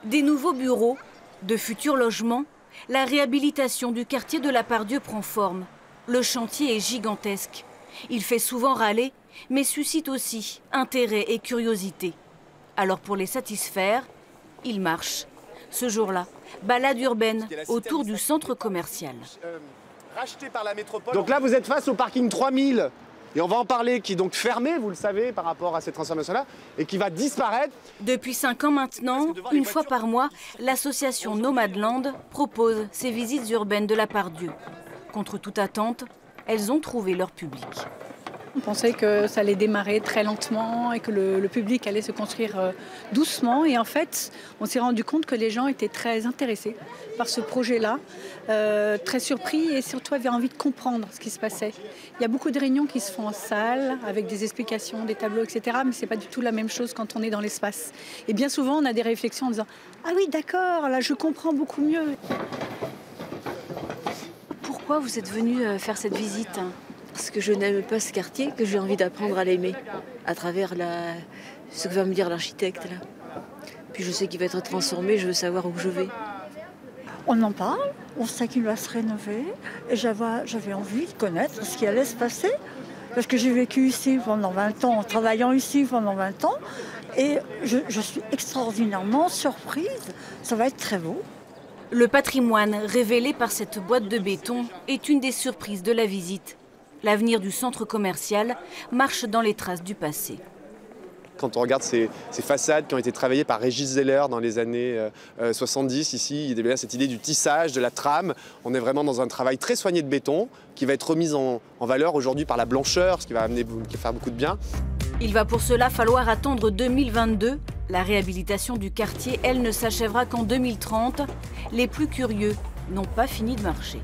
Des nouveaux bureaux, de futurs logements, la réhabilitation du quartier de la Part-Dieu prend forme. Le chantier est gigantesque. Il fait souvent râler, mais suscite aussi intérêt et curiosité. Alors pour les satisfaire, il marche. Ce jour-là, balade urbaine autour du centre commercial. Racheté par la métropole. Donc là, vous êtes face au parking 3000. Et on va en parler, qui est donc fermé, vous le savez, par rapport à cette transformation-là, et qui va disparaître. Depuis 5 ans maintenant, une fois par mois, l'association Nomadland propose ces visites urbaines de la Part-Dieu. Contre toute attente, elles ont trouvé leur public. On pensait que ça allait démarrer très lentement et que le public allait se construire doucement. Et en fait, on s'est rendu compte que les gens étaient très intéressés par ce projet-là, très surpris et surtout avaient envie de comprendre ce qui se passait. Il y a beaucoup de réunions qui se font en salle avec des explications, des tableaux, etc. Mais ce n'est pas du tout la même chose quand on est dans l'espace. Et bien souvent, on a des réflexions en disant « Ah oui, d'accord, là je comprends beaucoup mieux ». Pourquoi vous êtes venu faire cette visite ? Parce que je n'aime pas ce quartier, que j'ai envie d'apprendre à l'aimer, à travers ce que va me dire l'architecte là. Puis je sais qu'il va être transformé, je veux savoir où je vais. On en parle, on sait qu'il va se rénover, et j'avais envie de connaître ce qui allait se passer. Parce que j'ai vécu ici pendant 20 ans, en travaillant ici pendant 20 ans, et je suis extraordinairement surprise. Ça va être très beau. Le patrimoine révélé par cette boîte de béton est une des surprises de la visite. L'avenir du centre commercial marche dans les traces du passé. Quand on regarde ces façades qui ont été travaillées par Régis Zeller dans les années 70, ici, il y a bien cette idée du tissage, de la trame. On est vraiment dans un travail très soigné de béton qui va être remis en valeur aujourd'hui par la blancheur, ce qui va faire beaucoup de bien. Il va pour cela falloir attendre 2022. La réhabilitation du quartier, elle, ne s'achèvera qu'en 2030. Les plus curieux n'ont pas fini de marcher.